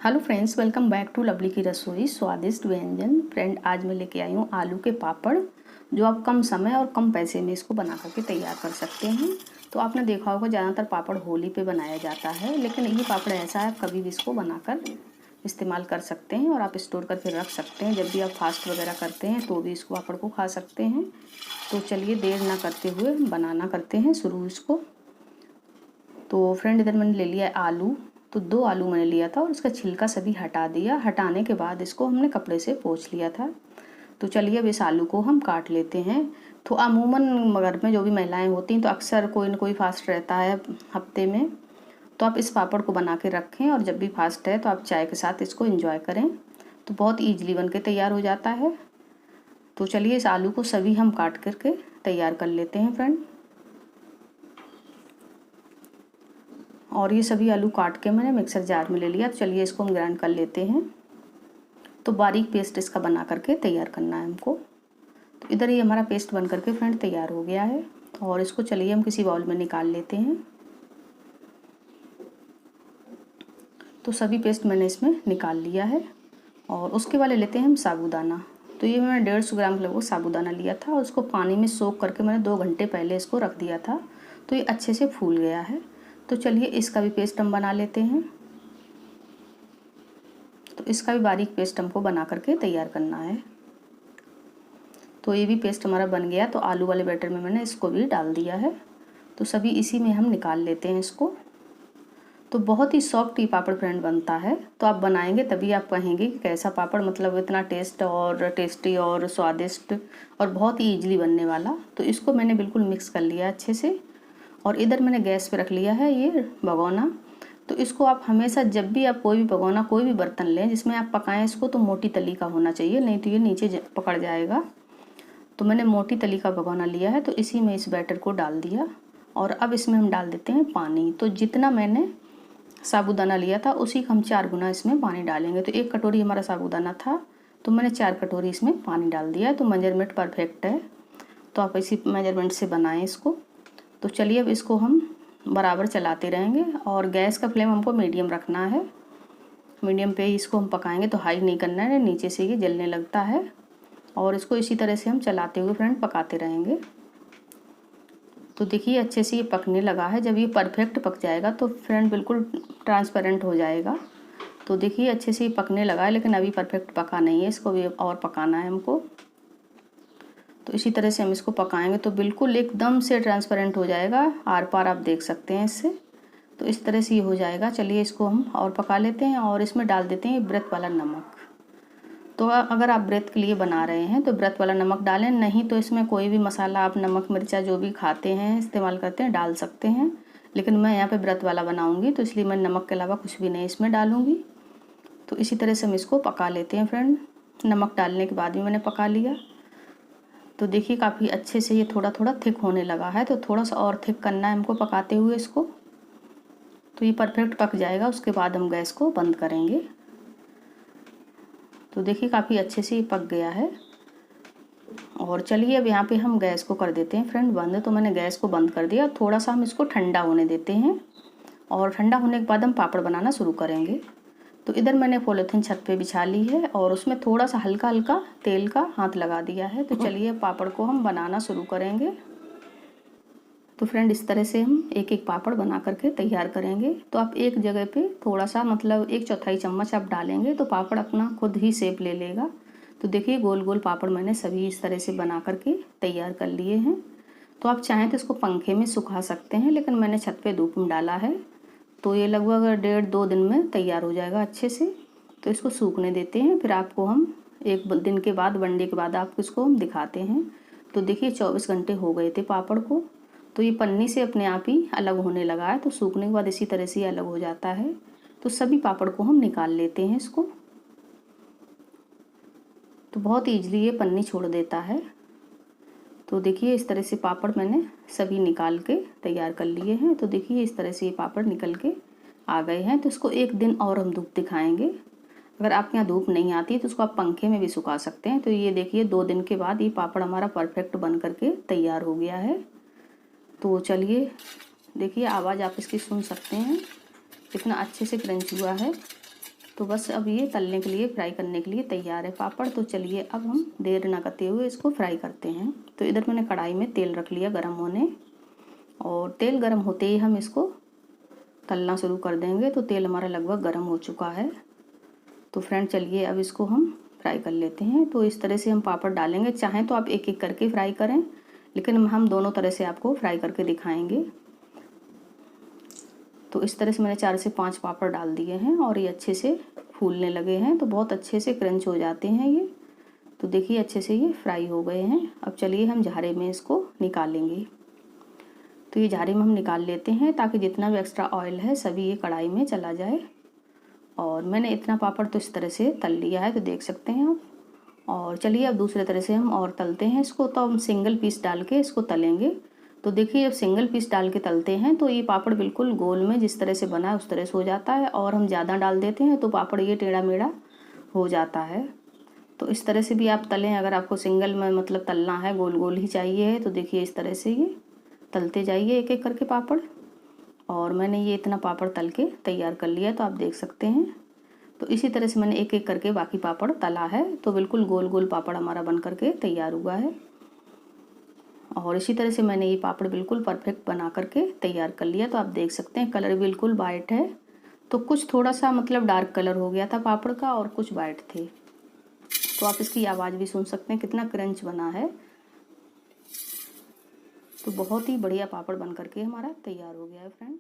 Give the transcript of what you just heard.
Hello friends, welcome back to Lovely की रसोई स्वादिष्ट व्यंजन। फ्रेंड, आज मैं लेके आई हूँ आलू के पापड़, जो आप कम समय और कम पैसे में इसको बना करके तैयार कर सकते हैं। तो आपने देखा होगा ज़्यादातर पापड़ होली पे बनाया जाता है, लेकिन ये पापड़ ऐसा है आप कभी भी इसको बनाकर इस्तेमाल कर सकते हैं और आप स्टोर करके रख सकते हैं। जब भी आप फास्ट वगैरह करते हैं तो भी इस पापड़ को खा सकते हैं। तो चलिए देर ना करते हुए बनाना करते हैं शुरू इसको। तो फ्रेंड, इधर मैंने ले लिया है आलू। तो 2 आलू मैंने लिया था और उसका छिलका सभी हटा दिया। हटाने के बाद इसको हमने कपड़े से पोंछ लिया था। तो चलिए अब इस आलू को हम काट लेते हैं। तो अमूमन घर में जो भी महिलाएं होती हैं तो अक्सर कोई ना कोई फास्ट रहता है हफ्ते में। तो आप इस पापड़ को बना के रखें और जब भी फास्ट है तो आप चाय के साथ इसको एंजॉय करें। तो बहुत ईजिली बन के तैयार हो जाता है। तो चलिए इस आलू को सभी हम काट करके तैयार कर लेते हैं फ्रेंड। और ये सभी आलू काट के मैंने मिक्सर जार में ले लिया। तो चलिए इसको हम ग्राइंड कर लेते हैं। तो बारीक पेस्ट इसका बना करके तैयार करना है हमको। तो इधर ये हमारा पेस्ट बन करके फ्रेंड तैयार हो गया है। और इसको चलिए हम किसी बाउल में निकाल लेते हैं। तो सभी पेस्ट मैंने इसमें निकाल लिया है। और उसके वाले लेते हैं हम साबूदाना। तो ये मैंने 150 ग्राम लगभग साबूदाना लिया था और उसको पानी में सोख करके मैंने 2 घंटे पहले इसको रख दिया था। तो ये अच्छे से फूल गया है। तो चलिए इसका भी पेस्ट हम बना लेते हैं। तो इसका भी बारीक पेस्ट हमको बना करके तैयार करना है। तो ये भी पेस्ट हमारा बन गया। तो आलू वाले बैटर में मैंने इसको भी डाल दिया है। तो सभी इसी में हम निकाल लेते हैं इसको। तो बहुत ही सॉफ्ट ये पापड़ फ्रेंड बनता है। तो आप बनाएंगे तभी आप कहेंगे कि कैसा पापड़, मतलब इतना टेस्टी और स्वादिष्ट और बहुत ही ईजिली बनने वाला। तो इसको मैंने बिल्कुल मिक्स कर लिया अच्छे से। और इधर मैंने गैस पे रख लिया है ये भगोना। तो इसको आप हमेशा जब भी आप कोई भी भगोना कोई भी बर्तन लें जिसमें आप पकाएं इसको, तो मोटी तली का होना चाहिए, नहीं तो ये नीचे पकड़ जाएगा। तो मैंने मोटी तली का भगोना लिया है। तो इसी में इस बैटर को डाल दिया। और अब इसमें हम डाल देते हैं पानी। तो जितना मैंने साबूदाना लिया था उसी का हम 4 गुना इसमें पानी डालेंगे। तो 1 कटोरी हमारा साबूदाना था, तो मैंने 4 कटोरी इसमें पानी डाल दिया है। तो मेजरमेंट परफेक्ट है। तो आप इसी मेजरमेंट से बनाएं इसको। तो चलिए अब इसको हम बराबर चलाते रहेंगे और गैस का फ्लेम हमको मीडियम रखना है। मीडियम पे ही इसको हम पकाएंगे, तो हाई नहीं करना है, नीचे से ये जलने लगता है। और इसको इसी तरह से हम चलाते हुए फ्रेंड पकाते रहेंगे। तो देखिए अच्छे से ये पकने लगा है। जब ये परफेक्ट पक जाएगा तो फ्रेंड बिल्कुल ट्रांसपेरेंट हो जाएगा। तो देखिए अच्छे से ये पकने लगा है, लेकिन अभी परफेक्ट पका नहीं है, इसको भी और पकाना है हमको। तो इसी तरह से हम इसको पकाएंगे तो बिल्कुल एकदम से ट्रांसपेरेंट हो जाएगा, आर पार आप देख सकते हैं इससे। तो इस तरह से ये हो जाएगा। चलिए इसको हम और पका लेते हैं और इसमें डाल देते हैं व्रत वाला नमक। तो अगर आप व्रत के लिए बना रहे हैं तो व्रत वाला नमक डालें, नहीं तो इसमें कोई भी मसाला आप नमक मिर्चा जो भी खाते हैं इस्तेमाल करते हैं डाल सकते हैं। लेकिन मैं यहाँ पे व्रत वाला बनाऊँगी तो इसलिए मैं नमक के अलावा कुछ भी नहीं इसमें डालूँगी। तो इसी तरह से हम इसको पका लेते हैं फ्रेंड। नमक डालने के बाद भी मैंने पका लिया। तो देखिए काफ़ी अच्छे से ये थोड़ा थोड़ा थिक होने लगा है। तो थोड़ा सा और थिक करना है हमको पकाते हुए इसको। तो ये परफेक्ट पक जाएगा, उसके बाद हम गैस को बंद करेंगे। तो देखिए काफ़ी अच्छे से ये पक गया है। और चलिए अब यहाँ पे हम गैस को कर देते हैं फ्रेंड बंद। तो मैंने गैस को बंद कर दिया। थोड़ा सा हम इसको ठंडा होने देते हैं और ठंडा होने के बाद हम पापड़ बनाना शुरू करेंगे। तो इधर मैंने पॉलीथीन छत पे बिछा ली है और उसमें थोड़ा सा हल्का हल्का तेल का हाथ लगा दिया है। तो चलिए पापड़ को हम बनाना शुरू करेंगे। तो फ्रेंड इस तरह से हम एक एक पापड़ बना करके तैयार करेंगे। तो आप एक जगह पे थोड़ा सा, मतलब 1/4 चम्मच आप डालेंगे तो पापड़ अपना खुद ही शेप ले लेगा। तो देखिए गोल गोल पापड़ मैंने सभी इस तरह से बना करके तैयार कर लिए हैं। तो आप चाहें तो इसको पंखे में सुखा सकते हैं, लेकिन मैंने छत पे धूप में डाला है। तो ये लगभग 1.5-2 दिन में तैयार हो जाएगा अच्छे से। तो इसको सूखने देते हैं, फिर आपको हम 1 दिन के बाद, 1 डे के बाद आपको इसको हम दिखाते हैं। तो देखिए 24 घंटे हो गए थे पापड़ को। तो ये पन्नी से अपने आप ही अलग होने लगा है। तो सूखने के बाद इसी तरह से अलग हो जाता है। तो सभी पापड़ को हम निकाल लेते हैं इसको। तो बहुत ईजिली ये पन्नी छोड़ देता है। तो देखिए इस तरह से पापड़ मैंने सभी निकाल के तैयार कर लिए हैं। तो देखिए इस तरह से ये पापड़ निकल के आ गए हैं। तो इसको 1 दिन और हम धूप दिखाएंगे। अगर आपके यहाँ धूप नहीं आती तो उसको आप पंखे में भी सुखा सकते हैं। तो ये देखिए 2 दिन के बाद ये पापड़ हमारा परफेक्ट बन करके तैयार हो गया है। तो चलिए देखिए आवाज़ आप इसकी सुन सकते हैं, कितना अच्छे से क्रंच हुआ है। तो बस अब ये तलने के लिए, फ्राई करने के लिए तैयार है पापड़। तो चलिए अब हम देर ना करते हुए इसको फ्राई करते हैं। तो इधर मैंने कढ़ाई में तेल रख लिया गरम होने, और तेल गरम होते ही हम इसको तलना शुरू कर देंगे। तो तेल हमारा लगभग गरम हो चुका है। तो फ्रेंड चलिए अब इसको हम फ्राई कर लेते हैं। तो इस तरह से हम पापड़ डालेंगे, चाहें तो आप एक एक करके फ्राई करें, लेकिन हम दोनों तरह से आपको फ्राई करके दिखाएंगे। तो इस तरह से मैंने 4 से 5 पापड़ डाल दिए हैं और ये अच्छे से फूलने लगे हैं। तो बहुत अच्छे से क्रंच हो जाते हैं ये। तो देखिए अच्छे से ये फ्राई हो गए हैं। अब चलिए हम झारे में इसको निकालेंगे। तो ये झारे में हम निकाल लेते हैं ताकि जितना भी एक्स्ट्रा ऑयल है सभी ये कढ़ाई में चला जाए। और मैंने इतना पापड़ तो इस तरह से तल लिया है, तो देख सकते हैं आप। और चलिए अब दूसरे तरह से हम और तलते हैं इसको। तो हम सिंगल पीस डाल के इसको तलेंगे। तो देखिए जब सिंगल पीस डाल के तलते हैं तो ये पापड़ बिल्कुल गोल में जिस तरह से बना है उस तरह से हो जाता है, और हम ज़्यादा डाल देते हैं तो पापड़ ये टेढ़ा मेढ़ा हो जाता है। तो इस तरह से भी आप तलें, अगर आपको सिंगल में मतलब तलना है, गोल गोल ही चाहिए है, तो देखिए इस तरह से ये तलते जाइए एक एक करके पापड़। और मैंने ये इतना पापड़ तल के तैयार कर लिया, तो आप देख सकते हैं। तो इसी तरह से मैंने एक एक करके बाकी पापड़ तला है। तो बिल्कुल गोल गोल पापड़ हमारा बन करके तैयार हुआ है। और इसी तरह से मैंने ये पापड़ बिल्कुल परफेक्ट बना करके तैयार कर लिया। तो आप देख सकते हैं कलर बिल्कुल वाइट है। तो कुछ थोड़ा सा मतलब डार्क कलर हो गया था पापड़ का, और कुछ वाइट थे। तो आप इसकी आवाज़ भी सुन सकते हैं कितना क्रंच बना है। तो बहुत ही बढ़िया पापड़ बन करके हमारा तैयार हो गया है फ्रेंड।